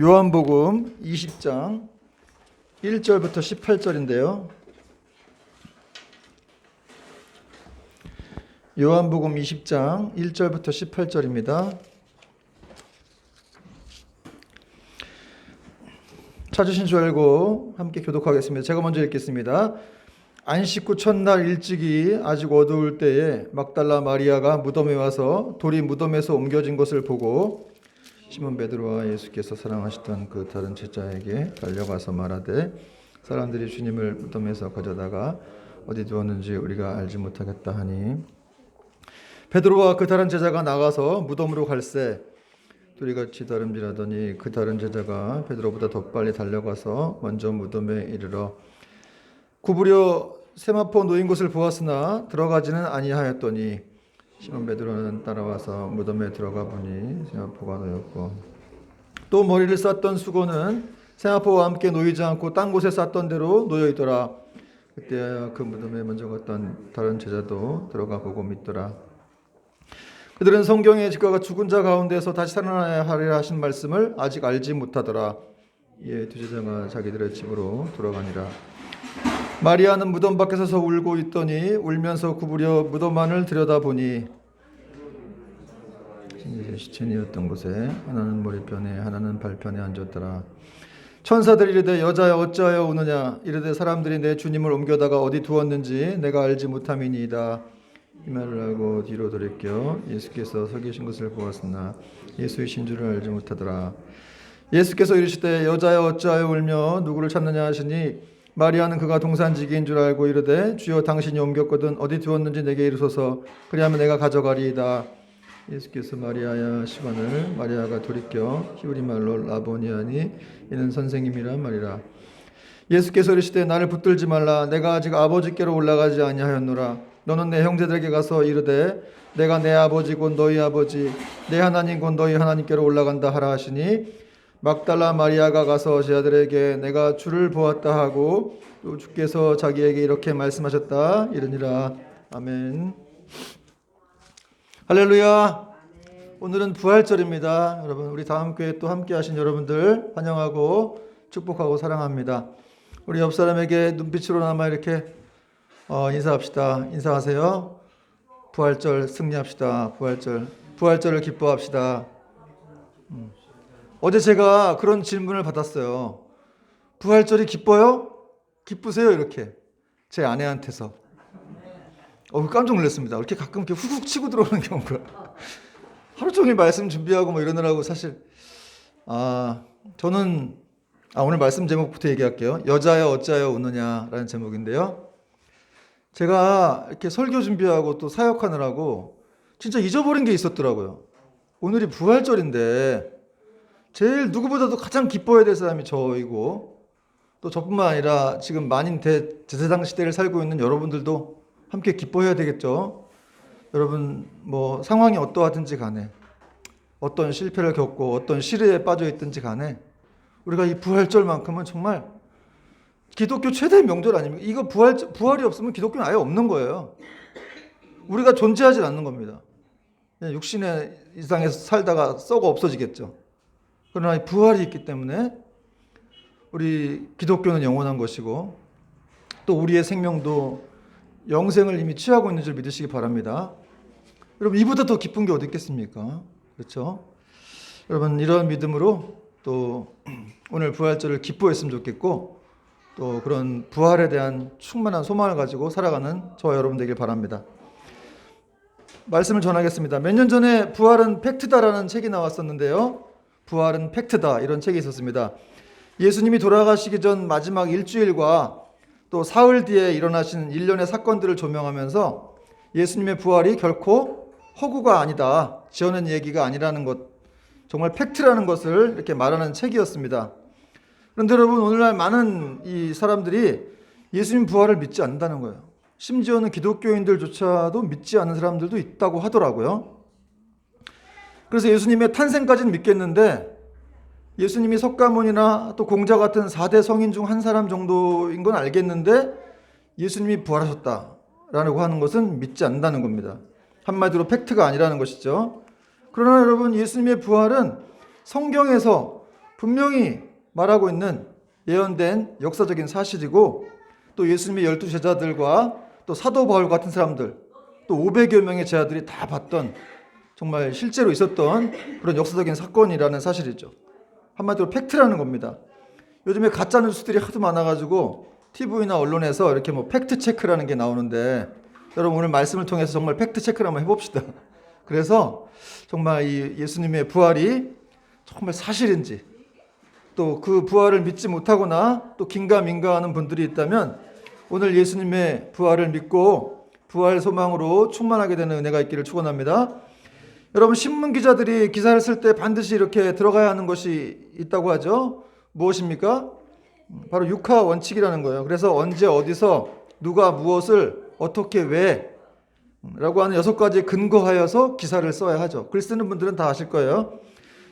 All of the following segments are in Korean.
요한복음 20장 1절부터 18절인데요. 요한복음 20장 1절부터 18절입니다. 찾으신 줄 알고 함께 교독하겠습니다. 제가 먼저 읽겠습니다. 안식 후 첫날 일찍이 아직 어두울 때에 막달라 마리아가 무덤에 와서 돌이 무덤에서 옮겨진 것을 보고 시몬 베드로와 예수께서 사랑하시던 그 다른 제자에게 달려가서 말하되 사람들이 주님을 무덤에서 가져다가 어디 두었는지 우리가 알지 못하겠다 하니 베드로와 그 다른 제자가 나가서 무덤으로 갈새 둘이 같이 다름질하더니 그 다른 제자가 베드로보다 더 빨리 달려가서 먼저 무덤에 이르러 구부려 세마포 놓인 곳을 보았으나 들어가지는 아니하였더니 시몬 베드로는 따라와서 무덤에 들어가 보니 세마포가 놓였고 또 머리를 쌌던 수건은 세마포와 함께 놓이지 않고 딴 곳에 쌌던 대로 놓여 있더라. 그때야 그 무덤에 먼저 갔던 다른 제자도 들어가 보고 믿더라. 그들은 성경에 그가 죽은 자 가운데서 다시 살아나야 하리라 하신 말씀을 아직 알지 못하더라. 이에 두 제자가 자기들의 집으로 돌아가니라. 마리아는 무덤 밖에 서서 울고 있더니 울면서 구부려 무덤 안을 들여다보니 시체니었던 곳에 하나는 머리편에 하나는 발편에 앉았더라. 천사들이 이르되 여자여 어찌하여 우느냐 이르되 사람들이 내 주님을 옮겨다가 어디 두었는지 내가 알지 못함이니이다. 이 말을 하고 뒤로 돌이켜 예수께서 서 계신 것을 보았으나 예수이신 줄을 알지 못하더라. 예수께서 이르시되 여자여 어찌하여 울며 누구를 찾느냐 하시니 마리아는 그가 동산지기인 줄 알고 이르되 주여 당신이 옮겼거든 어디 두었는지 내게 이르소서 그리하면 내가 가져가리이다. 예수께서 마리아야 시간을 마리아가 돌이켜 히브리 말로 라보니 하니 이는 선생님이란 말이라. 예수께서 이르시되 나를 붙들지 말라 내가 아직 아버지께로 올라가지 아니하였노라. 너는 내 형제들에게 가서 이르되 내가 내 아버지 곧 너희 아버지 내 하나님 곧 너희 하나님께로 올라간다 하라 하시니 막달라 마리아가 가서 제 아들에게 내가 주를 보았다 하고 또 주께서 자기에게 이렇게 말씀하셨다 이르니라. 아멘. 할렐루야. 오늘은 부활절입니다. 여러분 우리 다음 교회 또 함께 하신 여러분들 환영하고 축복하고 사랑합니다. 우리 옆 사람에게 눈빛으로나마 이렇게 인사합시다. 인사하세요. 부활절 승리합시다. 부활절을 기뻐합시다. 어제 제가 그런 질문을 받았어요. 부활절이 기뻐요? 기쁘세요? 이렇게 제 아내한테서. 깜짝 놀랐습니다. 이렇게 가끔 이렇게 훅훅 치고 들어오는 경우가. 하루 종일 말씀 준비하고 뭐 이러느라고 사실 저는 오늘 말씀 제목부터 얘기할게요. 여자여 어찌하여 우느냐라는 제목인데요. 제가 이렇게 설교 준비하고 또 사역하느라고 진짜 잊어버린 게 있었더라고요. 오늘이 부활절인데 제일 누구보다도 가장 기뻐해야 될 사람이 저이고 또 저뿐만 아니라 지금 만인 대제사장 시대를 살고 있는 여러분들도 함께 기뻐해야 되겠죠. 여러분 뭐 상황이 어떠하든지 간에 어떤 실패를 겪고 어떤 시련에 빠져 있든지 간에 우리가 이 부활절만큼은 정말 기독교 최대 명절 아닙니까? 이거 부활이 없으면 기독교는 아예 없는 거예요. 우리가 존재하지 않는 겁니다. 육신의 이상에서 살다가 썩어 없어지겠죠. 그러나 부활이 있기 때문에 우리 기독교는 영원한 것이고 또 우리의 생명도 영생을 이미 취하고 있는 줄 믿으시기 바랍니다. 여러분 이보다 더 기쁜 게 어디 있겠습니까? 그렇죠? 여러분 이런 믿음으로 또 오늘 부활절을 기뻐했으면 좋겠고 또 그런 부활에 대한 충만한 소망을 가지고 살아가는 저와 여러분 되길 바랍니다. 말씀을 전하겠습니다. 몇 년 전에 부활은 팩트다라는 책이 나왔었는데요. 부활은 팩트다 이런 책이 있었습니다. 예수님이 돌아가시기 전 마지막 일주일과 또 사흘 뒤에 일어나신 일련의 사건들을 조명하면서 예수님의 부활이 결코 허구가 아니다, 지어낸 얘기가 아니라는 것, 정말 팩트라는 것을 이렇게 말하는 책이었습니다. 그런데 여러분 오늘날 많은 이 사람들이 예수님 부활을 믿지 않는다는 거예요. 심지어는 기독교인들조차도 믿지 않는 사람들도 있다고 하더라고요. 그래서 예수님의 탄생까지는 믿겠는데 예수님이 석가모니나 또 공자 같은 4대 성인 중 한 사람 정도인 건 알겠는데 예수님이 부활하셨다라고 하는 것은 믿지 않는다는 겁니다. 한마디로 팩트가 아니라는 것이죠. 그러나 여러분 예수님의 부활은 성경에서 분명히 말하고 있는 예언된 역사적인 사실이고, 또 예수님의 12 제자들과 또 사도 바울 같은 사람들, 또 500여 명의 제자들이 다 봤던, 정말 실제로 있었던 그런 역사적인 사건이라는 사실이죠. 한마디로 팩트라는 겁니다. 요즘에 가짜 뉴스들이 하도 많아가지고 TV나 언론에서 이렇게 뭐 팩트 체크라는 게 나오는데, 여러분 오늘 말씀을 통해서 정말 팩트 체크를 한번 해봅시다. 그래서 정말 이 예수님의 부활이 정말 사실인지, 또 그 부활을 믿지 못하거나 또 긴가민가하는 분들이 있다면 오늘 예수님의 부활을 믿고 부활 소망으로 충만하게 되는 은혜가 있기를 축원합니다. 여러분, 신문 기자들이 기사를 쓸 때 반드시 이렇게 들어가야 하는 것이 있다고 하죠. 무엇입니까? 바로 육하 원칙이라는 거예요. 그래서 언제 어디서 누가 무엇을 어떻게 왜 라고 하는 6가지 근거하여서 기사를 써야 하죠. 글 쓰는 분들은 다 아실 거예요.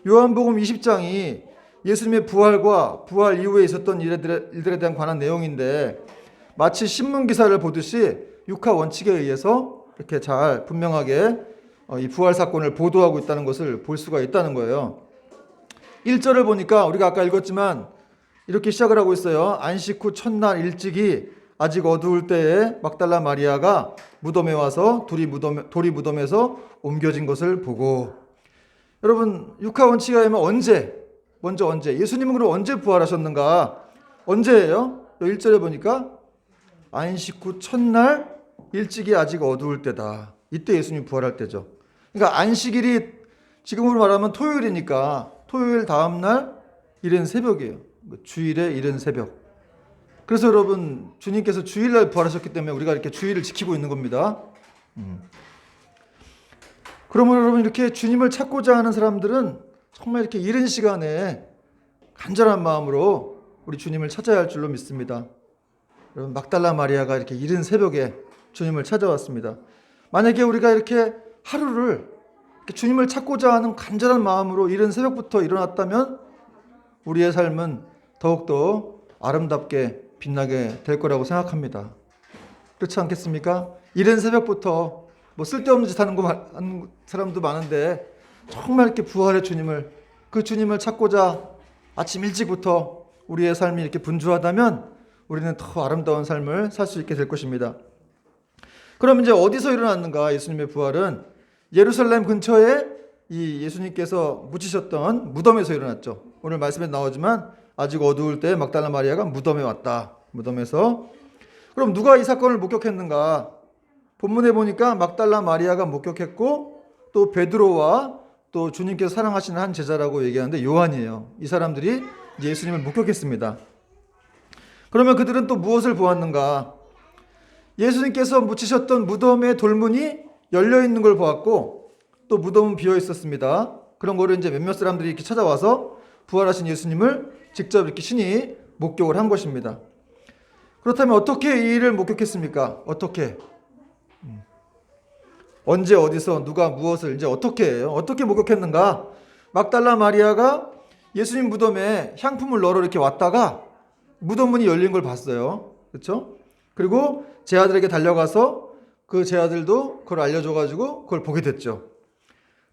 요한복음 20장이 예수님의 부활과 부활 이후에 있었던 일들에 대한 관한 내용인데, 마치 신문 기사를 보듯이 육하 원칙에 의해서 이렇게 잘 분명하게 이 부활 사건을 보도하고 있다는 것을 볼 수가 있다는 거예요. 1절을 보니까 우리가 아까 읽었지만 이렇게 시작을 하고 있어요. 안식 후 첫날 일찍이 아직 어두울 때에 막달라 마리아가 무덤에 와서 돌이 무덤에서 옮겨진 것을 보고. 여러분, 육하 원칙에 의하면 언제 예수님은 그럼 언제 부활하셨는가? 언제예요? 1절에 보니까 안식 후 첫날 일찍이 아직 어두울 때다. 이때 예수님이 부활할 때죠. 그러니까 안식일이 지금으로 말하면 토요일이니까 토요일 다음날 이른 새벽이에요. 주일의 이른 새벽. 그래서 여러분, 주님께서 주일날 부활하셨기 때문에 우리가 이렇게 주일을 지키고 있는 겁니다. 그러면 여러분, 이렇게 주님을 찾고자 하는 사람들은 정말 이렇게 이른 시간에 간절한 마음으로 우리 주님을 찾아야 할 줄로 믿습니다. 여러분, 막달라 마리아가 이렇게 이른 새벽에 주님을 찾아왔습니다. 만약에 우리가 이렇게 하루를 이렇게 주님을 찾고자 하는 간절한 마음으로 이른 새벽부터 일어났다면 우리의 삶은 더욱더 아름답게 빛나게 될 거라고 생각합니다. 그렇지 않겠습니까? 이른 새벽부터 뭐 쓸데없는 짓 하는 사람도 많은데, 정말 이렇게 부활의 주님을, 그 주님을 찾고자 아침 일찍부터 우리의 삶이 이렇게 분주하다면 우리는 더 아름다운 삶을 살 수 있게 될 것입니다. 그럼 이제 어디서 일어났는가? 예수님의 부활은 예루살렘 근처에 이 예수님께서 묻히셨던 무덤에서 일어났죠. 오늘 말씀에 나오지만 아직 어두울 때 막달라 마리아가 무덤에 왔다. 무덤에서. 그럼 누가 이 사건을 목격했는가? 본문에 보니까 막달라 마리아가 목격했고, 또 베드로와 또 주님께서 사랑하시는 한 제자라고 얘기하는데 요한이에요. 이 사람들이 예수님을 목격했습니다. 그러면 그들은 또 무엇을 보았는가? 예수님께서 묻히셨던 무덤의 돌문이 열려 있는 걸 보았고, 또 무덤은 비어 있었습니다. 그런 거를 이제 몇몇 사람들이 이렇게 찾아와서 부활하신 예수님을 직접 이렇게 신이 목격을 한 것입니다. 그렇다면 어떻게 이 일을 목격했습니까? 어떻게? 언제 어디서 누가 무엇을 이제 어떻게 해요? 어떻게 목격했는가? 막달라 마리아가 예수님 무덤에 향품을 넣으러 이렇게 왔다가 무덤 문이 열린 걸 봤어요. 그렇죠? 그리고 제 아들에게 달려가서 그 제 아들도 그걸 알려줘가지고 그걸 보게 됐죠.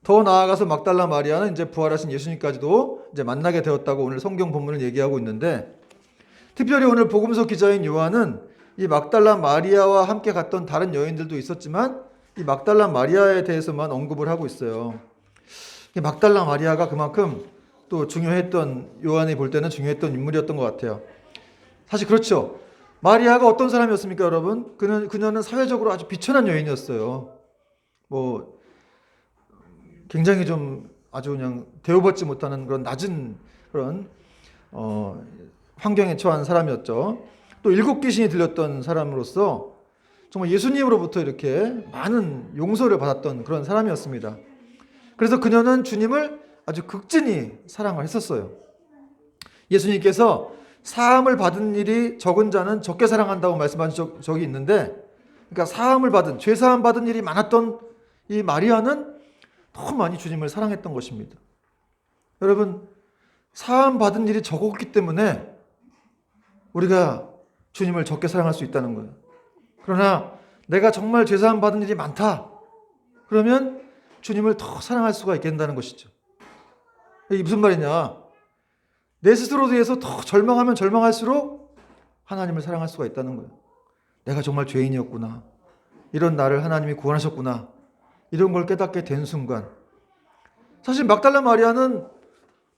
더 나아가서 막달라 마리아는 이제 부활하신 예수님까지도 이제 만나게 되었다고 오늘 성경 본문을 얘기하고 있는데, 특별히 오늘 복음서 기자인 요한은 이 막달라 마리아와 함께 갔던 다른 여인들도 있었지만 이 막달라 마리아에 대해서만 언급을 하고 있어요. 이 막달라 마리아가 그만큼 또 중요했던, 요한이 볼 때는 중요했던 인물이었던 것 같아요. 사실 그렇죠. 마리아가 어떤 사람이었습니까, 여러분? 그녀는 사회적으로 아주 비천한 여인이었어요. 뭐 굉장히 좀 아주 그냥 대우받지 못하는 그런 낮은 그런 환경에 처한 사람이었죠. 또 7 귀신이 들렸던 사람으로서 정말 예수님으로부터 이렇게 많은 용서를 받았던 그런 사람이었습니다. 그래서 그녀는 주님을 아주 극진히 사랑을 했었어요. 예수님께서 사함을 받은 일이 적은 자는 적게 사랑한다고 말씀하신 적이 있는데, 그러니까 사함을 받은, 죄사함 받은 일이 많았던 이 마리아는 너무 많이 주님을 사랑했던 것입니다. 여러분, 사함 받은 일이 적었기 때문에 우리가 주님을 적게 사랑할 수 있다는 거예요. 그러나 내가 정말 죄사함 받은 일이 많다. 그러면 주님을 더 사랑할 수가 있게 된다는 것이죠. 이게 무슨 말이냐? 내 스스로에 대해서 더 절망하면 절망할수록 하나님을 사랑할 수가 있다는 거예요. 내가 정말 죄인이었구나. 이런 나를 하나님이 구원하셨구나. 이런 걸 깨닫게 된 순간, 사실 막달라 마리아는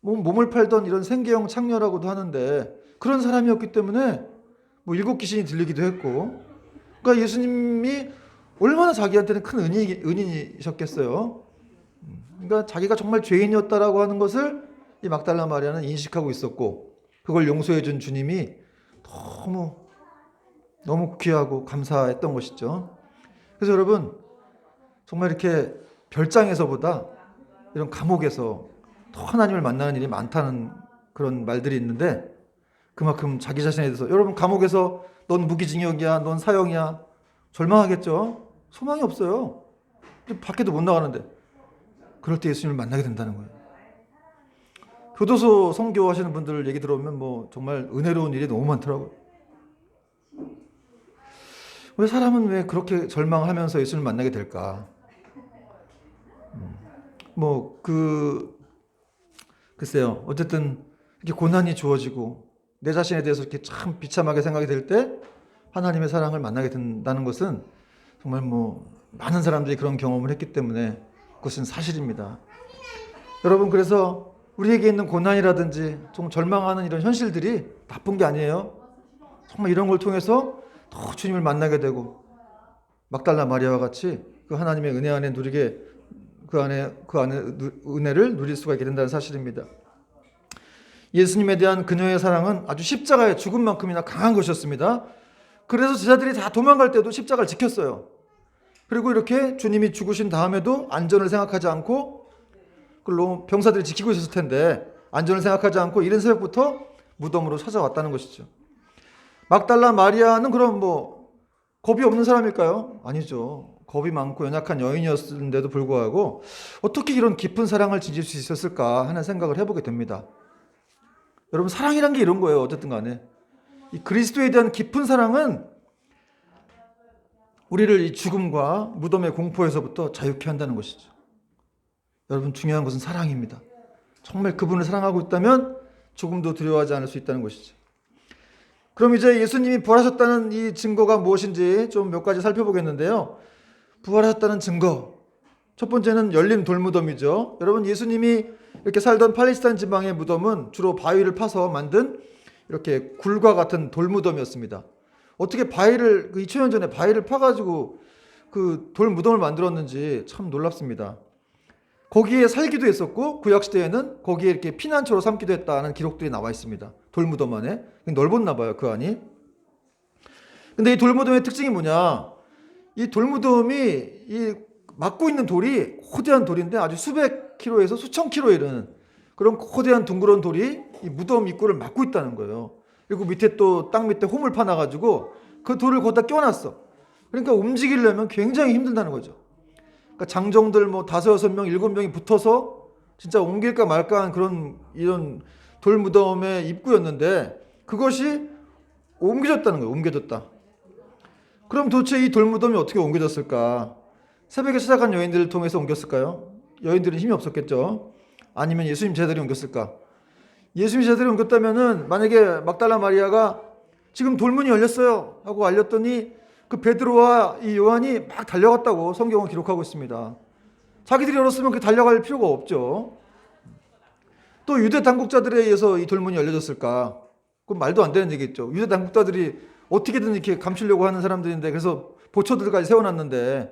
몸을 팔던 이런 생계형 창녀라고도 하는데 그런 사람이었기 때문에 일곱 귀신이 들리기도 했고, 그러니까 예수님이 얼마나 자기한테는 큰 은인이셨겠어요. 그러니까 자기가 정말 죄인이었다라고 하는 것을 이 막달라 마리아는 인식하고 있었고, 그걸 용서해 준 주님이 너무 귀하고 감사했던 것이죠. 그래서 여러분, 정말 이렇게 별장에서보다 이런 감옥에서 더 하나님을 만나는 일이 많다는 그런 말들이 있는데, 그만큼 자기 자신에 대해서, 여러분 감옥에서 넌 무기징역이야, 넌 사형이야, 절망하겠죠. 소망이 없어요. 밖에도 못 나가는데 그럴 때 예수님을 만나게 된다는 거예요. 교도소 선교하시는 분들 얘기 들어보면 정말 은혜로운 일이 너무 많더라고요. 왜 사람은 왜 그렇게 절망하면서 예수님을 만나게 될까? 글쎄요. 어쨌든 이렇게 고난이 주어지고 내 자신에 대해서 이렇게 참 비참하게 생각이 될 때 하나님의 사랑을 만나게 된다는 것은 정말 많은 사람들이 그런 경험을 했기 때문에 그것은 사실입니다. 여러분, 그래서 우리에게 있는 고난이라든지 좀 절망하는 이런 현실들이 나쁜 게 아니에요. 정말 이런 걸 통해서 더 주님을 만나게 되고 막달라 마리아와 같이 그 하나님의 은혜 안에 누리게, 그 안에 은혜를 누릴 수가 있게 된다는 사실입니다. 예수님에 대한 그녀의 사랑은 아주 십자가의 죽음만큼이나 강한 것이었습니다. 그래서 제자들이 다 도망갈 때도 십자가를 지켰어요. 그리고 이렇게 주님이 죽으신 다음에도 안전을 생각하지 않고, 물론 병사들이 지키고 있었을 텐데 안전을 생각하지 않고 이른 새벽부터 무덤으로 찾아왔다는 것이죠. 막달라 마리아는 그럼 겁이 없는 사람일까요? 아니죠. 겁이 많고 연약한 여인이었는데도 불구하고 어떻게 이런 깊은 사랑을 지닐 수 있었을까 하는 생각을 해보게 됩니다. 여러분, 사랑이란 게 이런 거예요. 어쨌든 간에 이 그리스도에 대한 깊은 사랑은 우리를 이 죽음과 무덤의 공포에서부터 자유케 한다는 것이죠. 여러분, 중요한 것은 사랑입니다. 정말 그분을 사랑하고 있다면 조금도 두려워하지 않을 수 있다는 것이죠. 그럼 이제 예수님이 부활하셨다는 이 증거가 무엇인지 좀 몇 가지 살펴보겠는데요. 부활하셨다는 증거, 첫 번째는 열린 돌무덤이죠. 여러분, 예수님이 이렇게 살던 팔레스타인 지방의 무덤은 주로 바위를 파서 만든 이렇게 굴과 같은 돌무덤이었습니다. 어떻게 2000년 전에 바위를 파가지고 그 돌무덤을 만들었는지 참 놀랍습니다. 거기에 살기도 했었고 구약시대에는 거기에 이렇게 피난처로 삼기도 했다는 기록들이 나와 있습니다. 돌무덤 안에. 넓었나 봐요, 그 안이. 근데 이 돌무덤의 특징이 뭐냐, 이 돌무덤이 이 막고 있는 돌이 거대한 돌인데 아주 수백 킬로에서 수천 킬로에 이르는 그런 거대한 둥그런 돌이 이 무덤 입구를 막고 있다는 거예요. 그리고 밑에 또 땅 밑에 홈을 파놔가지고 그 돌을 거기다 껴놨어. 그러니까 움직이려면 굉장히 힘들다는 거죠. 그러니까 장정들 5, 6명, 7명이 붙어서 진짜 옮길까 말까 한 그런 이런 돌무덤의 입구였는데 그것이 옮겨졌다는 거예요. 옮겨졌다. 그럼 도대체 이 돌무덤이 어떻게 옮겨졌을까? 새벽에 찾아간 여인들을 통해서 옮겼을까요? 여인들은 힘이 없었겠죠. 아니면 예수님 제자들이 옮겼을까? 예수님 제자들이 옮겼다면은 만약에 막달라 마리아가 지금 돌문이 열렸어요 하고 알렸더니 그 베드로와 이 요한이 막 달려갔다고 성경은 기록하고 있습니다. 자기들이 열었으면 그 달려갈 필요가 없죠. 또 유대 당국자들에 의해서 이 돌문이 열려졌을까? 그건 말도 안 되는 얘기겠죠. 유대 당국자들이 어떻게든 이렇게 감추려고 하는 사람들인데, 그래서 보초들까지 세워놨는데,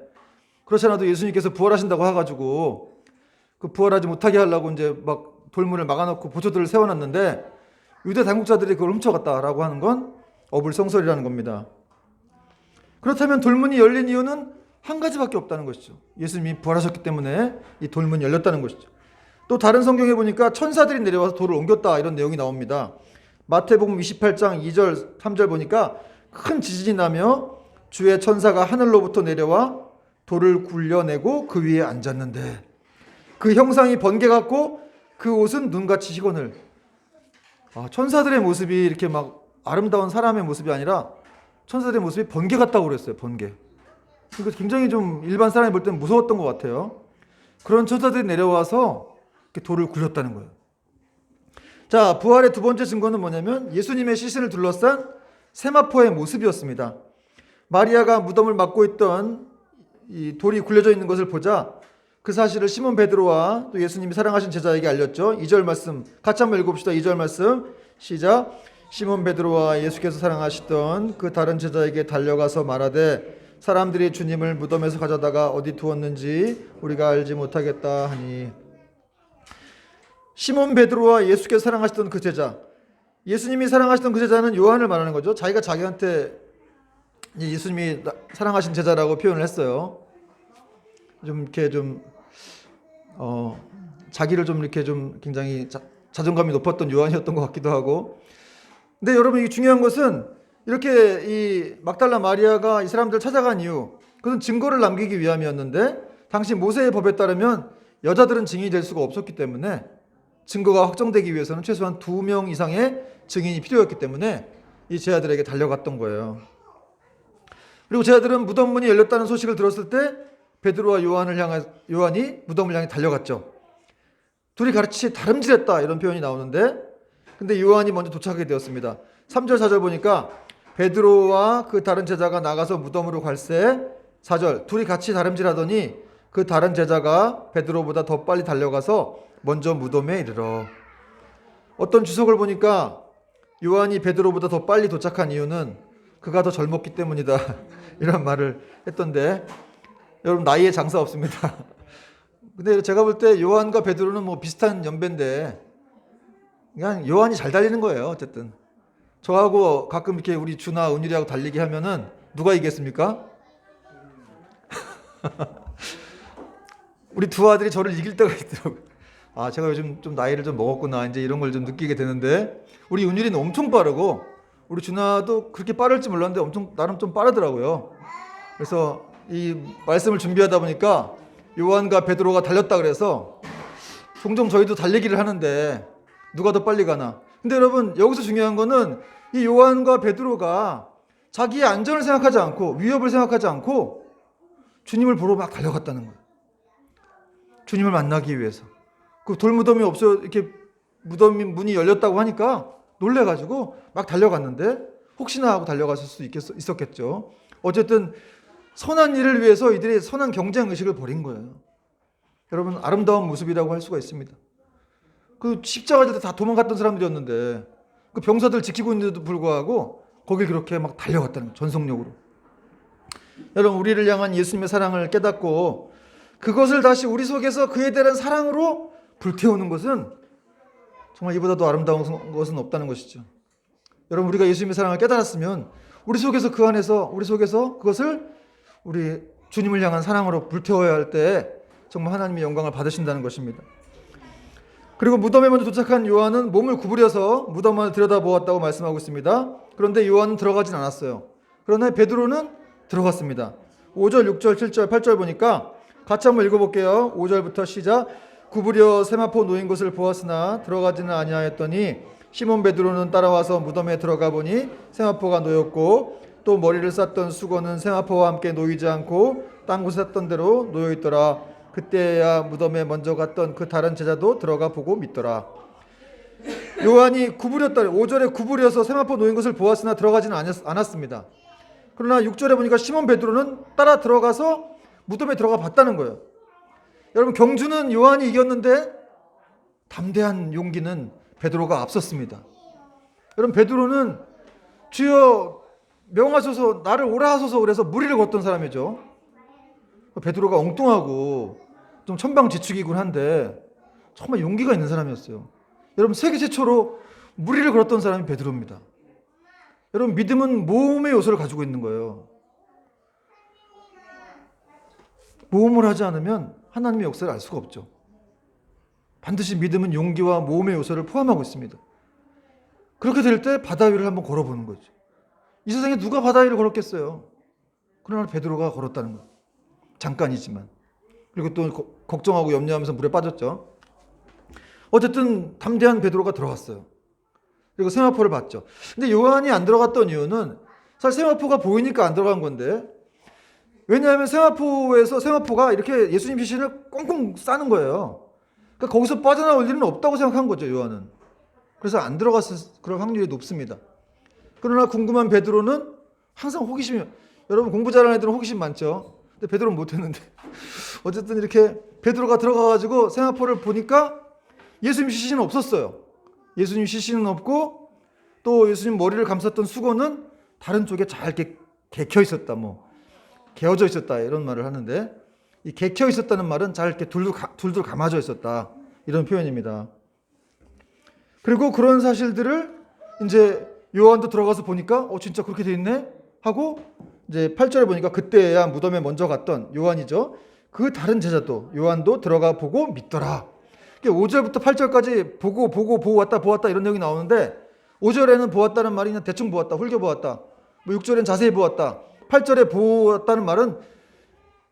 그렇지 않아도 예수님께서 부활하신다고 해가지고 그 부활하지 못하게 하려고 이제 막 돌문을 막아놓고 보초들을 세워놨는데 유대 당국자들이 그걸 훔쳐갔다라고 하는 건 어불성설이라는 겁니다. 그렇다면 돌문이 열린 이유는 한 가지밖에 없다는 것이죠. 예수님이 부활하셨기 때문에 이 돌문이 열렸다는 것이죠. 또 다른 성경에 보니까 천사들이 내려와서 돌을 옮겼다 이런 내용이 나옵니다. 마태복음 28장 2절 3절 보니까 큰 지진이 나며 주의 천사가 하늘로부터 내려와 돌을 굴려내고 그 위에 앉았는데 그 형상이 번개 같고 그 옷은 눈같이 희건을. 천사들의 모습이 이렇게 막 아름다운 사람의 모습이 아니라 천사들의 모습이 번개 같다고 그랬어요. 번개. 이거 굉장히 좀 일반 사람이 볼 때는 무서웠던 것 같아요. 그런 천사들이 내려와서 이렇게 돌을 굴렸다는 거예요. 자, 부활의 두 번째 증거는 뭐냐면 예수님의 시신을 둘러싼 세마포의 모습이었습니다. 마리아가 무덤을 막고 있던 이 돌이 굴려져 있는 것을 보자 그 사실을 시몬 베드로와 또 예수님이 사랑하신 제자에게 알렸죠. 2절 말씀 같이 한번 읽어봅시다. 2절 말씀 시작. 시몬 베드로와 예수께서 사랑하시던 그 다른 제자에게 달려가서 말하되 사람들이 주님을 무덤에서 가져다가 어디 두었는지 우리가 알지 못하겠다 하니. 시몬 베드로와 예수께서 사랑하시던 그 제자, 예수님이 사랑하시던 그 제자는 요한을 말하는 거죠. 자기가 자기한테 예수님이 사랑하신 제자라고 표현을 했어요. 좀 이렇게 자기를 좀 이렇게 좀 굉장히 자존감이 높았던 요한이었던 것 같기도 하고. 근데 여러분, 이게 중요한 것은 이렇게 이 막달라 마리아가 이 사람들을 찾아간 이유, 그것은 증거를 남기기 위함이었는데 당시 모세의 법에 따르면 여자들은 증인이 될 수가 없었기 때문에 증거가 확정되기 위해서는 최소한 2명 이상의 증인이 필요했기 때문에 이 제자들에게 달려갔던 거예요. 그리고 제자들은 무덤 문이 열렸다는 소식을 들었을 때 베드로와 요한이 무덤을 향해 달려갔죠. 둘이 같이 다름질했다 이런 표현이 나오는데, 근데 요한이 먼저 도착하게 되었습니다. 3절 4절 보니까 베드로와 그 다른 제자가 나가서 무덤으로 갈새 4절 둘이 같이 다름질하더니 그 다른 제자가 베드로보다 더 빨리 달려가서 먼저 무덤에 이르러. 어떤 주석을 보니까 요한이 베드로보다 더 빨리 도착한 이유는 그가 더 젊었기 때문이다 이런 말을 했던데, 여러분 나이에 장사 없습니다. 근데 제가 볼 때 요한과 베드로는 뭐 비슷한 연배인데 그냥 요한이 잘 달리는 거예요. 어쨌든 저하고 가끔 이렇게 우리 주나 은율이하고 달리기 하면은 누가 이겼습니까? 우리 두 아들이 저를 이길 때가 있더라고요. 아, 제가 요즘 좀 나이를 좀 먹었구나 이제 이런 걸 좀 느끼게 되는데, 우리 은율이는 엄청 빠르고 우리 준아도 그렇게 빠를지 몰랐는데 엄청 나름 좀 빠르더라고요. 그래서 이 말씀을 준비하다 보니까 요한과 베드로가 달렸다 그래서 종종 저희도 달리기를 하는데 누가 더 빨리 가나. 근데 여러분, 여기서 중요한 거는 이 요한과 베드로가 자기의 안전을 생각하지 않고 위협을 생각하지 않고 주님을 보러 막 달려갔다는 거예요. 주님을 만나기 위해서. 그 돌무덤이 없어 이렇게 무덤 문이 열렸다고 하니까 놀래가지고 막 달려갔는데 혹시나 하고 달려갔을 수도 있었겠죠. 어쨌든 선한 일을 위해서 이들이 선한 경쟁 의식을 벌인 거예요. 여러분, 아름다운 모습이라고 할 수가 있습니다. 그 십자가 질 때 다 도망갔던 사람들이었는데 그 병사들 지키고 있는데도 불구하고 거길 그렇게 막 달려갔다는 거예요. 전속력으로. 여러분, 우리를 향한 예수님의 사랑을 깨닫고 그것을 다시 우리 속에서 그에 대한 사랑으로 불태우는 것은 정말 이보다도 아름다운 것은 없다는 것이죠. 여러분, 우리가 예수님의 사랑을 깨달았으면 우리 속에서 그것을 우리 주님을 향한 사랑으로 불태워야 할 때 정말 하나님의 영광을 받으신다는 것입니다. 그리고 무덤에 먼저 도착한 요한은 몸을 구부려서 무덤 안을 들여다보았다고 말씀하고 있습니다. 그런데 요한은 들어가진 않았어요. 그러나 베드로는 들어갔습니다. 5절, 6절, 7절, 8절 보니까 같이 한번 읽어볼게요. 5절부터 시작. 구부려 세마포 놓인 것을 보았으나 들어가지는 아니하였더니 시몬 베드로는 따라와서 무덤에 들어가 보니 세마포가 놓였고 또 머리를 쌌던 수건은 세마포와 함께 놓이지 않고 딴 곳에 쌌던 대로 놓여 있더라. 그때야 무덤에 먼저 갔던 그 다른 제자도 들어가 보고 믿더라. 요한이 구부렸다. 5절에 구부려서 세마포 놓인 것을 보았으나 들어가지는 않았습니다. 그러나 6절에 보니까 시몬 베드로는 따라 들어가서 무덤에 들어가 봤다는 거예요. 여러분, 경주는 요한이 이겼는데 담대한 용기는 베드로가 앞섰습니다. 여러분, 베드로는 주여 명하소서 나를 오라 하소서 그래서 무리를 걷던 사람이죠. 베드로가 엉뚱하고 좀 천방지축이긴 한데 정말 용기가 있는 사람이었어요. 여러분, 세계 최초로 무리를 걸었던 사람이 베드로입니다. 여러분, 믿음은 모험의 요소를 가지고 있는 거예요. 모험을 하지 않으면 하나님의 역사를 알 수가 없죠. 반드시 믿음은 용기와 모험의 요소를 포함하고 있습니다. 그렇게 될 때 바다 위를 한번 걸어보는 거죠. 이 세상에 누가 바다 위를 걸었겠어요? 그러나 베드로가 걸었다는 거예요. 잠깐이지만. 그리고 또 걱정하고 염려하면서 물에 빠졌죠. 어쨌든 담대한 베드로가 들어갔어요. 그리고 세마포를 봤죠. 근데 요한이 안 들어갔던 이유는 사실 세마포가 보이니까 안 들어간 건데, 왜냐하면 세마포가 이렇게 예수님 시신을 꽁꽁 싸는 거예요. 그러니까 거기서 빠져나올 일은 없다고 생각한 거죠, 요한은. 그래서 안 들어갔을 그럴 확률이 높습니다. 그러나 궁금한 베드로는 항상 호기심이, 여러분 공부 잘하는 애들은 호기심 많죠. 근데 베드로는 못했는데 어쨌든 이렇게 베드로가 들어가가지고 세마포를 보니까 예수님 시신은 없었어요. 예수님 시신은 없고 또 예수님 머리를 감쌌던 수건은 다른 쪽에 잘 이렇게 개켜 있었다, 뭐 개어져 있었다 이런 말을 하는데, 이 개켜 있었다는 말은 잘 이렇게 둘둘 감아져 있었다 이런 표현입니다. 그리고 그런 사실들을 이제 요한도 들어가서 보니까 진짜 그렇게 돼 있네 하고, 이제 8절에 보니까 그때야 무덤에 먼저 갔던 요한이죠. 그 다른 제자도 요한도 들어가 보고 믿더라. 5절부터 8절까지 보고 왔다 이런 내용이 나오는데, 5절에는 보았다는 말이 그냥 대충 보았다, 훑겨보았다. 6절엔 자세히 보았다. 8절에 보았다는 말은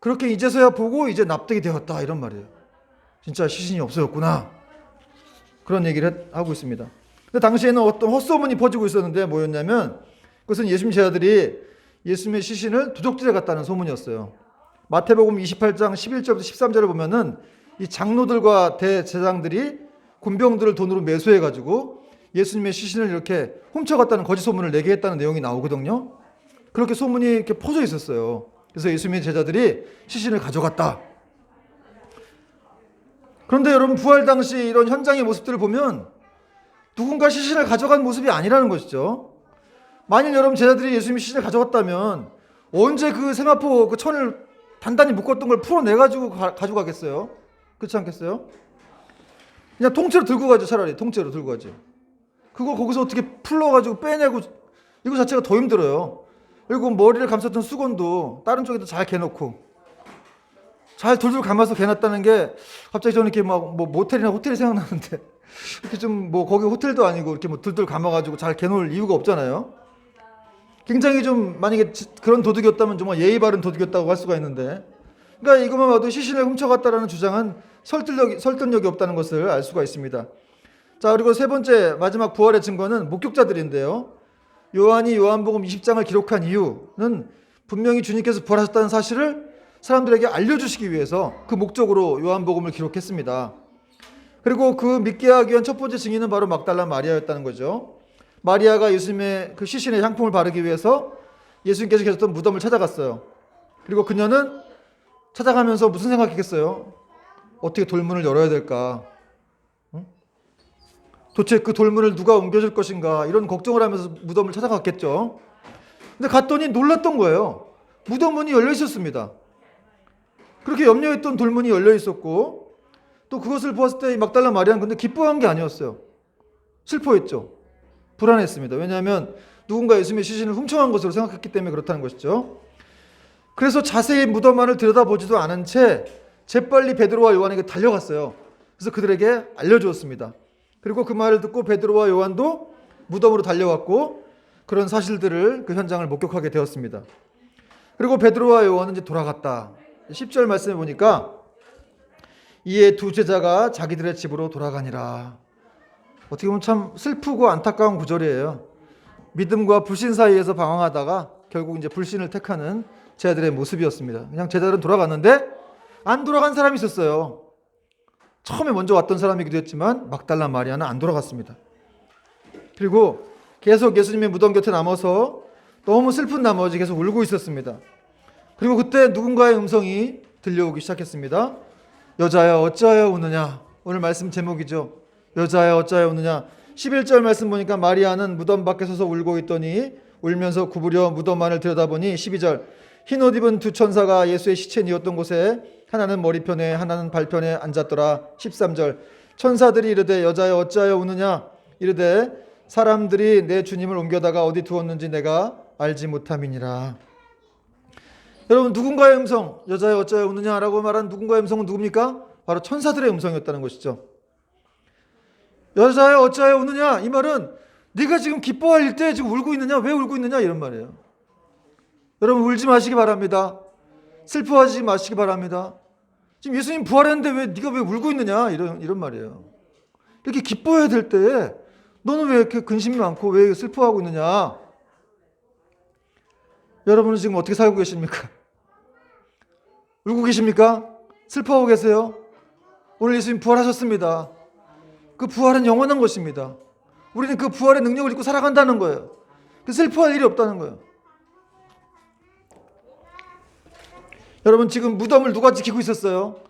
그렇게 이제서야 보고 이제 납득이 되었다 이런 말이에요. 진짜 시신이 없어졌구나, 그런 얘기를 하고 있습니다. 근데 당시에는 어떤 헛소문이 퍼지고 있었는데 뭐였냐면, 그것은 예수님 제자들이 예수님의 시신을 두적질해 갔다는 소문이었어요. 마태복음 28장 11절부터 13절을 보면은 이 장로들과 대제장들이 군병들을 돈으로 매수해가지고 예수님의 시신을 이렇게 훔쳐갔다는 거짓 소문을 내게 했다는 내용이 나오거든요. 그렇게 소문이 이렇게 퍼져 있었어요. 그래서 예수님의 제자들이 시신을 가져갔다. 그런데 여러분, 부활 당시 이런 현장의 모습들을 보면 누군가 시신을 가져간 모습이 아니라는 것이죠. 만일 여러분 제자들이 예수님의 시신을 가져갔다면 언제 그 세마포 그 천을 단단히 묶었던 걸 풀어내가지고 가져가겠어요? 그렇지 않겠어요? 그냥 통째로 들고 가죠. 차라리 통째로 들고 가죠. 그걸 거기서 어떻게 풀러가지고 빼내고, 이거 자체가 더 힘들어요. 그리고 머리를 감쌌던 수건도 다른 쪽에도 잘 개놓고 잘 둘둘 감아서 개놨다는 게, 갑자기 저는 이렇게 막 뭐 모텔이나 호텔이 생각나는데 이렇게 좀 뭐 거기 호텔도 아니고 이렇게 뭐 둘둘 감아가지고 잘 개놓을 이유가 없잖아요. 굉장히 좀, 만약에 그런 도둑이었다면 정말 예의 바른 도둑이었다고 할 수가 있는데, 그러니까 이것만 봐도 시신을 훔쳐갔다라는 주장은 설득력이 없다는 것을 알 수가 있습니다. 자, 그리고 세 번째 마지막 부활의 증거는 목격자들인데요. 요한이 요한복음 20장을 기록한 이유는 분명히 주님께서 부활하셨다는 사실을 사람들에게 알려주시기 위해서 그 목적으로 요한복음을 기록했습니다. 그리고 그 믿게 하기 위한 첫 번째 증인은 바로 막달라 마리아였다는 거죠. 마리아가 예수님의 그 시신에 향품을 바르기 위해서 예수님께서 계셨던 무덤을 찾아갔어요. 그리고 그녀는 찾아가면서 무슨 생각했겠어요? 어떻게 돌문을 열어야 될까? 도대체 그 돌문을 누가 옮겨줄 것인가? 이런 걱정을 하면서 무덤을 찾아갔겠죠. 근데 갔더니 놀랐던 거예요. 무덤 문이 열려 있었습니다. 그렇게 염려했던 돌문이 열려 있었고, 또 그것을 보았을 때 막달라 마리아는 근데 기뻐한 게 아니었어요. 슬퍼했죠. 불안했습니다. 왜냐하면 누군가 예수님의 시신을 훔쳐간 것으로 생각했기 때문에 그렇다는 것이죠. 그래서 자세히 무덤 안을 들여다보지도 않은 채 재빨리 베드로와 요한에게 달려갔어요. 그래서 그들에게 알려주었습니다. 그리고 그 말을 듣고 베드로와 요한도 무덤으로 달려왔고, 그런 사실들을, 그 현장을 목격하게 되었습니다. 그리고 베드로와 요한은 이제 돌아갔다. 10절 말씀해 보니까 이에 두 제자가 자기들의 집으로 돌아가니라. 어떻게 보면 참 슬프고 안타까운 구절이에요. 믿음과 불신 사이에서 방황하다가 결국 이제 불신을 택하는 제자들의 모습이었습니다. 그냥 제자들은 돌아갔는데 안 돌아간 사람이 있었어요. 처음에 먼저 왔던 사람이기도 했지만 막달라 마리아는 안 돌아갔습니다. 그리고 계속 예수님의 무덤 곁에 남아서 너무 슬픈 나머지 계속 울고 있었습니다. 그리고 그때 누군가의 음성이 들려오기 시작했습니다. 여자야 어찌하여 우느냐. 오늘 말씀 제목이죠. 여자야 어찌하여 우느냐. 11절 말씀 보니까 마리아는 무덤 밖에 서서 울고 있더니 울면서 구부려 무덤 안을 들여다보니, 12절 흰옷 입은 두 천사가 예수의 시체 뉘었던 곳에 하나는 머리편에 하나는 발편에 앉았더라. 13절 천사들이 이르되 여자여 어찌하여 우느냐. 이르되 사람들이 내 주님을 옮겨다가 어디 두었는지 내가 알지 못함이니라. 여러분, 누군가의 음성, 여자여 어찌하여 우느냐라고 말한 누군가의 음성은 누굽니까? 바로 천사들의 음성이었다는 것이죠. 여자여 어찌하여 우느냐, 이 말은 네가 지금 기뻐할 때 지금 울고 있느냐, 왜 울고 있느냐, 이런 말이에요. 여러분, 울지 마시기 바랍니다. 슬퍼하지 마시기 바랍니다. 지금 예수님 부활했는데 네가 왜 울고 있느냐, 이런 말이에요. 이렇게 기뻐해야 될 때에 너는 왜 이렇게 근심이 많고 왜 슬퍼하고 있느냐. 여러분은 지금 어떻게 살고 계십니까? 울고 계십니까? 슬퍼하고 계세요? 오늘 예수님 부활하셨습니다. 그 부활은 영원한 것입니다. 우리는 그 부활의 능력을 입고 살아간다는 거예요. 슬퍼할 일이 없다는 거예요. 여러분, 지금 무덤을 누가 지키고 있었어요?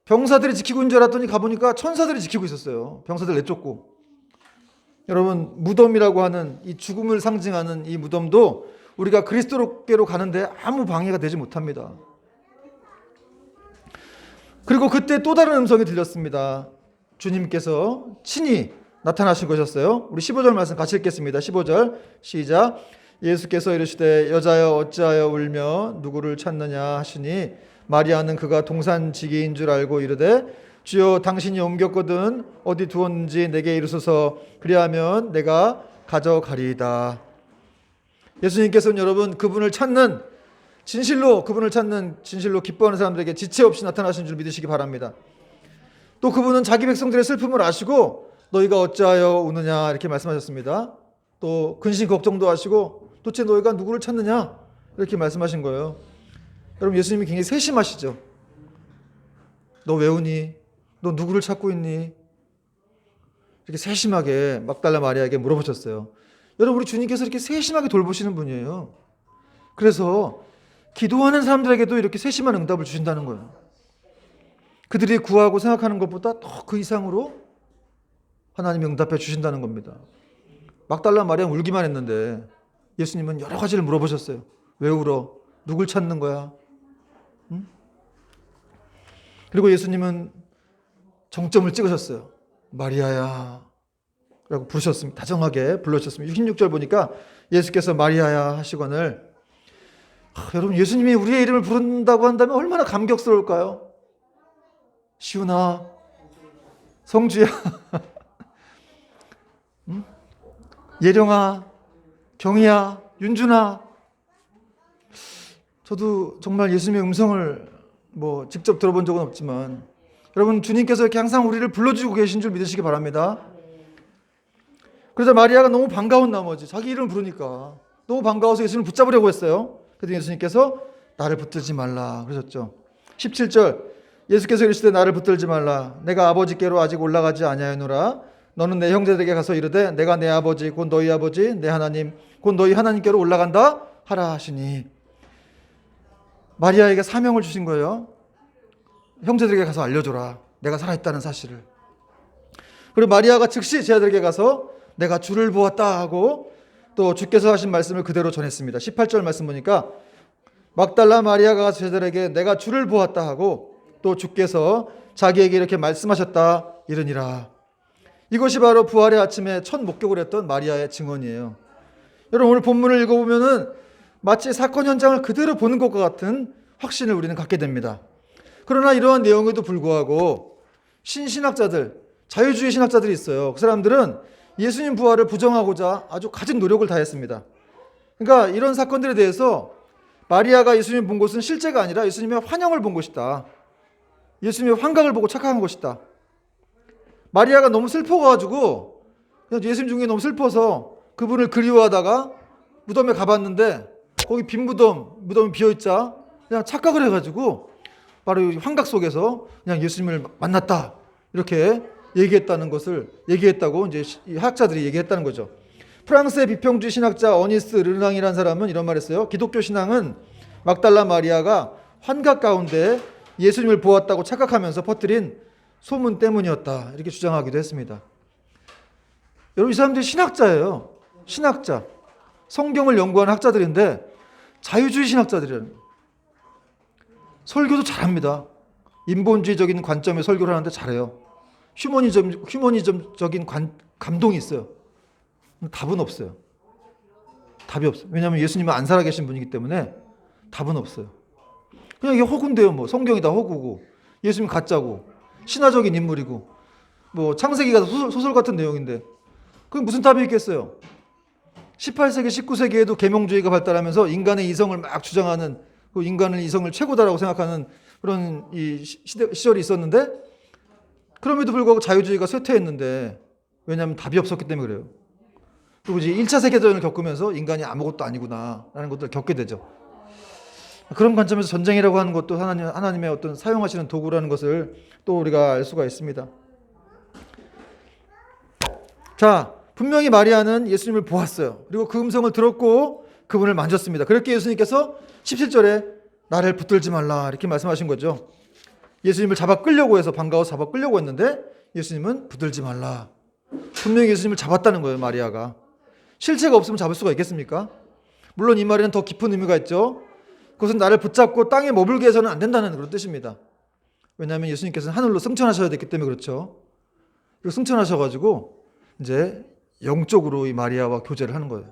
병사들이 지키고 있는 줄 알았더니 가보니까 천사들이 지키고 있었어요. 병사들 내쫓고. 여러분, 무덤이라고 하는 이 죽음을 상징하는 이 무덤도 우리가 그리스도께로 가는데 아무 방해가 되지 못합니다. 그리고 그때 또 다른 음성이 들렸습니다. 주님께서 친히 나타나신 것이었어요. 우리 15절 말씀 같이 읽겠습니다. 15절 시작. 예수께서 이르시되 여자여 어찌하여 울며 누구를 찾느냐 하시니 마리아는 그가 동산지기인 줄 알고 이르되 주여 당신이 옮겼거든 어디 두었는지 내게 이르소서 그리하면 내가 가져가리이다. 예수님께서는 여러분 그분을 찾는 진실로 기뻐하는 사람들에게 지체 없이 나타나신 줄 믿으시기 바랍니다. 또 그분은 자기 백성들의 슬픔을 아시고 너희가 어찌하여 우느냐 이렇게 말씀하셨습니다. 또 근심 걱정도 하시고 도대체 너희가 누구를 찾느냐 이렇게 말씀하신 거예요. 여러분 예수님이 굉장히 세심하시죠. 너 왜 우니? 너 누구를 찾고 있니? 이렇게 세심하게 막달라 마리아에게 물어보셨어요. 여러분 우리 주님께서 이렇게 세심하게 돌보시는 분이에요. 그래서 기도하는 사람들에게도 이렇게 세심한 응답을 주신다는 거예요. 그들이 구하고 생각하는 것보다 더 그 이상으로 하나님이 응답해 주신다는 겁니다. 막달라 마리아는 울기만 했는데 예수님은 여러 가지를 물어보셨어요. 왜 울어? 누굴 찾는 거야? 응? 그리고 예수님은 정점을 찍으셨어요. 마리아야 라고 부르셨습니다. 다정하게 불러주셨습니다. 16절 보니까 예수께서 마리아야 하시거늘 여러분 예수님이 우리의 이름을 부른다고 한다면 얼마나 감격스러울까요? 시훈아, 성주야, 응? 예령아, 경희야, 윤준아. 저도 정말 예수님의 음성을 직접 들어본 적은 없지만 여러분 주님께서 이렇게 항상 우리를 불러주고 계신 줄 믿으시기 바랍니다. 그래서 마리아가 너무 반가운 나머지 자기 이름을 부르니까 너무 반가워서 예수님을 붙잡으려고 했어요. 그래서 예수님께서 나를 붙들지 말라 그러셨죠. 17절 예수께서 이르시되 나를 붙들지 말라 내가 아버지께로 아직 올라가지 아니하노라 너는 내 형제들에게 가서 이르되 내가 내 아버지 곧 너희 아버지 내 하나님 곧 너희 하나님께로 올라간다 하라 하시니 마리아에게 사명을 주신 거예요. 형제들에게 가서 알려줘라 내가 살아있다는 사실을. 그리고 마리아가 즉시 제자들에게 가서 내가 주를 보았다 하고 또 주께서 하신 말씀을 그대로 전했습니다. 18절 말씀 보니까 막달라 마리아가 제자들에게 내가 주를 보았다 하고 또 주께서 자기에게 이렇게 말씀하셨다 이르니라. 이것이 바로 부활의 아침에 첫 목격을 했던 마리아의 증언이에요. 여러분 오늘 본문을 읽어보면은 마치 사건 현장을 그대로 보는 것과 같은 확신을 우리는 갖게 됩니다. 그러나 이러한 내용에도 불구하고 신신학자들, 자유주의 신학자들이 있어요. 그 사람들은 예수님 부활을 부정하고자 아주 가진 노력을 다했습니다. 그러니까 이런 사건들에 대해서 마리아가 예수님 본 것은 실제가 아니라 예수님의 환영을 본 것이다. 예수님의 환각을 보고 착각한 것이다. 마리아가 너무 슬퍼가지고 그냥 예수님 중에 너무 슬퍼서 그분을 그리워하다가 무덤에 가봤는데 거기 빈 무덤이 비어있자 그냥 착각을 해가지고 바로 환각 속에서 그냥 예수님을 만났다 이렇게 얘기했다고 이제 학자들이 얘기했다는 거죠. 프랑스의 비평주의 신학자 어니스트 르낭이라는 사람은 이런 말했어요. 기독교 신앙은 막달라 마리아가 환각 가운데 예수님을 보았다고 착각하면서 퍼뜨린 소문 때문이었다 이렇게 주장하기도 했습니다. 여러분 이 사람들이 신학자예요. 신학자, 성경을 연구하는 학자들인데 자유주의 신학자들이라는 거예요. 설교도 잘합니다. 인본주의적인 관점의 설교를 하는데 잘해요. 휴머니즘적인 감동이 있어요. 답은 없어요. 답이 없어요. 왜냐하면 예수님은 안 살아계신 분이기 때문에 답은 없어요. 그냥 이게 허구인데요. 성경이 다 허구고 예수님 가짜고 신화적인 인물이고 창세기가 소설 같은 내용인데 그게 무슨 답이 있겠어요. 18세기 19세기에도 계명주의가 발달하면서 인간의 이성을 막 주장하는 그 인간은 이성을 최고다라고 생각하는 그런 이 시절이 있었는데 그럼에도 불구하고 자유주의가 쇠퇴했는데 왜냐하면 답이 없었기 때문에 그래요. 그리고 이제 1차 세계대전을 겪으면서 인간이 아무것도 아니구나라는 것들을 겪게 되죠. 그런 관점에서 전쟁이라고 하는 것도 하나님의 어떤 사용하시는 도구라는 것을 또 우리가 알 수가 있습니다. 자, 분명히 마리아는 예수님을 보았어요. 그리고 그 음성을 들었고 그분을 만졌습니다. 그렇게 예수님께서 17절에 나를 붙들지 말라 이렇게 말씀하신 거죠. 예수님을 잡아 끌려고 해서 반가워서 잡아 끌려고 했는데 예수님은 붙들지 말라. 분명히 예수님을 잡았다는 거예요, 마리아가. 실체가 없으면 잡을 수가 있겠습니까? 물론 이 말에는 더 깊은 의미가 있죠. 그것은 나를 붙잡고 땅에 머물게 해서는 안 된다는 그런 뜻입니다. 왜냐하면 예수님께서는 하늘로 승천하셔야 됐기 때문에 그렇죠. 그리고 승천하셔가지고 이제 영적으로 이 마리아와 교제를 하는 거예요.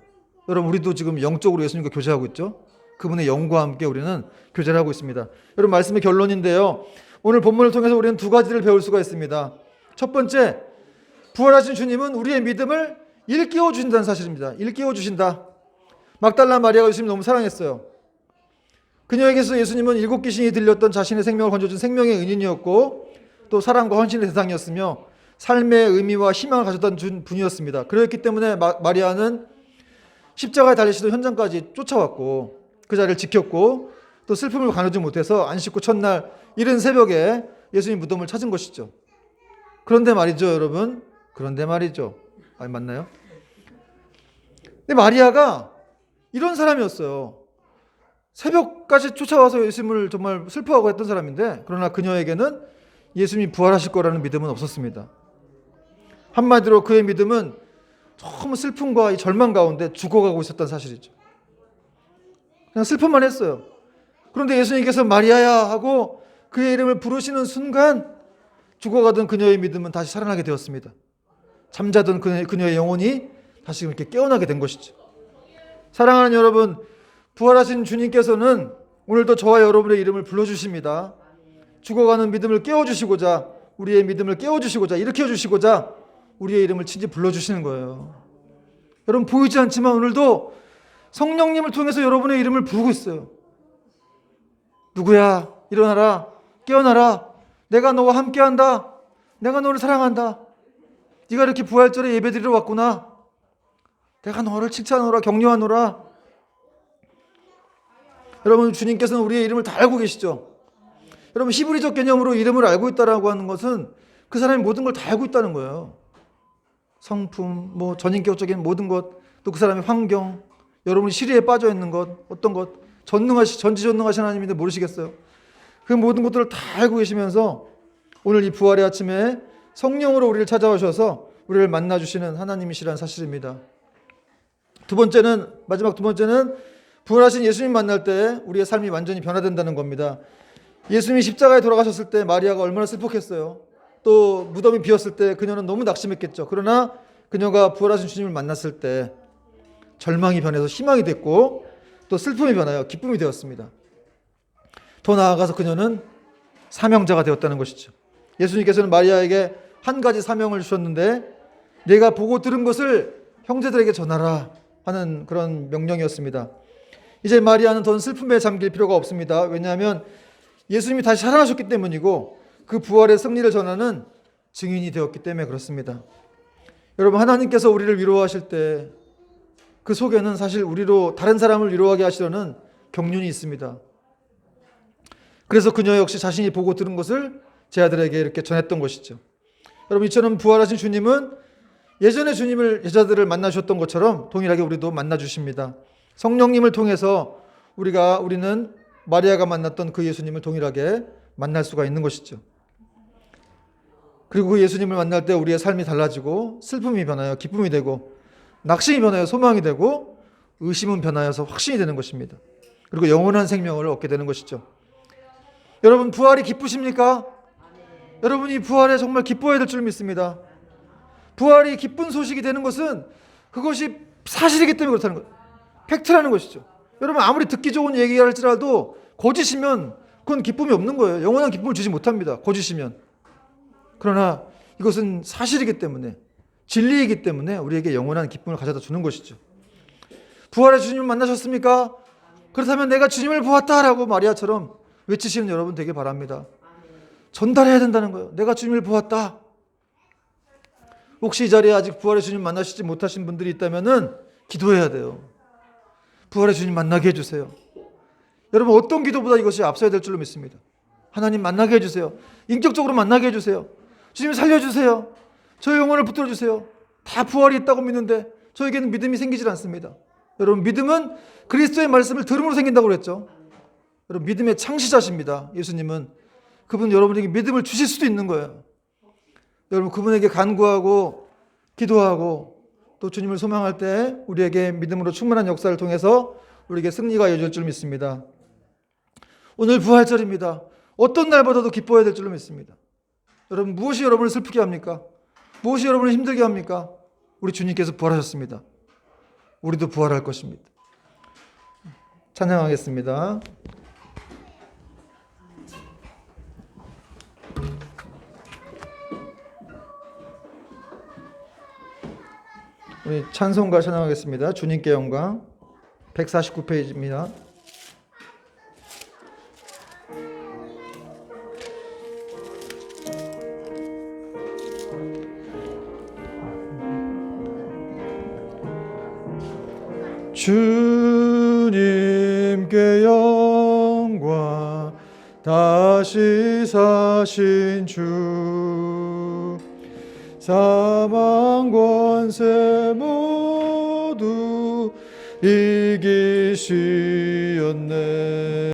여러분, 우리도 지금 영적으로 예수님과 교제하고 있죠. 그분의 영과 함께 우리는 교제를 하고 있습니다. 여러분, 말씀의 결론인데요, 오늘 본문을 통해서 우리는 두 가지를 배울 수가 있습니다. 첫 번째, 부활하신 주님은 우리의 믿음을 일깨워 주신다는 사실입니다. 일깨워 주신다. 막달라 마리아가 예수님 너무 사랑했어요. 그녀에게서 예수님은 일곱 귀신이 들렸던 자신의 생명을 건져준 생명의 은인이었고 또 사랑과 헌신의 대상이었으며 삶의 의미와 희망을 가졌던 분이었습니다. 그렇기 때문에 마리아는 십자가에 달리시던 현장까지 쫓아왔고 그 자리를 지켰고 또 슬픔을 가누지 못해서 안식 후 첫날 이른 새벽에 예수님 무덤을 찾은 것이죠. 그런데 말이죠, 여러분. 그런데 말이죠. 맞나요? 근데 마리아가 이런 사람이었어요. 새벽까지 쫓아와서 예수님을 정말 슬퍼하고 했던 사람인데 그러나 그녀에게는 예수님이 부활하실 거라는 믿음은 없었습니다. 한마디로 그의 믿음은 너무 슬픔과 이 절망 가운데 죽어가고 있었던 사실이죠. 그냥 슬픔만 했어요. 그런데 예수님께서 마리아야 하고 그의 이름을 부르시는 순간 죽어가던 그녀의 믿음은 다시 살아나게 되었습니다. 잠자던 그녀의 영혼이 다시 이렇게 깨어나게 된 것이죠. 사랑하는 여러분, 부활하신 주님께서는 오늘도 저와 여러분의 이름을 불러주십니다. 죽어가는 믿음을 깨워주시고자, 우리의 믿음을 깨워주시고자, 일으켜주시고자 우리의 이름을 친히 불러주시는 거예요. 여러분, 보이지 않지만 오늘도 성령님을 통해서 여러분의 이름을 부르고 있어요. 누구야? 일어나라. 깨어나라. 내가 너와 함께한다. 내가 너를 사랑한다. 네가 이렇게 부활절에 예배드리러 왔구나. 내가 너를 칭찬하노라, 격려하노라. 여러분, 주님께서는 우리의 이름을 다 알고 계시죠. 여러분, 히브리적 개념으로 이름을 알고 있다라고 하는 것은 그 사람이 모든 걸 다 알고 있다는 거예요. 성품, 전인격적인 모든 것, 또 그 사람의 환경, 여러분이 시리에 빠져 있는 것, 어떤 것, 전지전능하신 하나님인데 모르시겠어요? 그 모든 것들을 다 알고 계시면서 오늘 이 부활의 아침에 성령으로 우리를 찾아오셔서 우리를 만나주시는 하나님이시라는 사실입니다. 마지막 두 번째는 부활하신 예수님 만날 때 우리의 삶이 완전히 변화된다는 겁니다. 예수님이 십자가에 돌아가셨을 때 마리아가 얼마나 슬펐겠어요. 또 무덤이 비었을 때 그녀는 너무 낙심했겠죠. 그러나 그녀가 부활하신 주님을 만났을 때 절망이 변해서 희망이 됐고 또 슬픔이 변하여 기쁨이 되었습니다. 더 나아가서 그녀는 사명자가 되었다는 것이죠. 예수님께서는 마리아에게 한 가지 사명을 주셨는데 내가 보고 들은 것을 형제들에게 전하라 하는 그런 명령이었습니다. 이제 마리아는 더 슬픔에 잠길 필요가 없습니다. 왜냐하면 예수님이 다시 살아나셨기 때문이고 그 부활의 승리를 전하는 증인이 되었기 때문에 그렇습니다. 여러분, 하나님께서 우리를 위로하실 때 그 속에는 사실 우리로 다른 사람을 위로하게 하시려는 경륜이 있습니다. 그래서 그녀 역시 자신이 보고 들은 것을 제 아들에게 이렇게 전했던 것이죠. 여러분, 이처럼 부활하신 주님은 예전에 여자들을 만나주셨던 것처럼 동일하게 우리도 만나주십니다. 성령님을 통해서 우리는 마리아가 만났던 그 예수님을 동일하게 만날 수가 있는 것이죠. 그리고 그 예수님을 만날 때 우리의 삶이 달라지고 슬픔이 변하여 기쁨이 되고 낙심이 변하여 소망이 되고 의심은 변하여서 확신이 되는 것입니다. 그리고 영원한 생명을 얻게 되는 것이죠. 여러분, 부활이 기쁘십니까? 여러분이 부활에 정말 기뻐해야 될 줄 믿습니다. 부활이 기쁜 소식이 되는 것은 그것이 사실이기 때문에 그렇다는 거예요. 팩트라는 것이죠. 여러분, 아무리 듣기 좋은 얘기를 할지라도 거짓이면 그건 기쁨이 없는 거예요. 영원한 기쁨을 주지 못합니다. 거짓이면. 그러나 이것은 사실이기 때문에, 진리이기 때문에 우리에게 영원한 기쁨을 가져다 주는 것이죠. 부활의 주님을 만나셨습니까? 그렇다면 내가 주님을 보았다라고 마리아처럼 외치시는 여러분 되길 바랍니다. 전달해야 된다는 거예요. 내가 주님을 보았다. 혹시 이 자리에 아직 부활의 주님 만나시지 못하신 분들이 있다면 기도해야 돼요. 부활의 주님 만나게 해주세요. 여러분, 어떤 기도보다 이것이 앞서야 될 줄로 믿습니다. 하나님 만나게 해주세요. 인격적으로 만나게 해주세요. 주님 살려주세요. 저의 영혼을 붙들어주세요. 다 부활이 있다고 믿는데 저에게는 믿음이 생기질 않습니다. 여러분, 믿음은 그리스도의 말씀을 들음으로 생긴다고 그랬죠. 여러분, 믿음의 창시자십니다. 예수님은. 그분 여러분에게 믿음을 주실 수도 있는 거예요. 여러분, 그분에게 간구하고 기도하고 또 주님을 소망할 때 우리에게 믿음으로 충만한 역사를 통해서 우리에게 승리가 이어질 줄 믿습니다. 오늘 부활절입니다. 어떤 날보다도 기뻐해야 될 줄로 믿습니다. 여러분, 무엇이 여러분을 슬프게 합니까? 무엇이 여러분을 힘들게 합니까? 우리 주님께서 부활하셨습니다. 우리도 부활할 것입니다. 찬양하겠습니다. 우리 찬송가 찬양하겠습니다. 주님께 영광. 149페이지입니다. 주님께 영광, 다시 사신 주, 사망 권세 모두 이기시었네.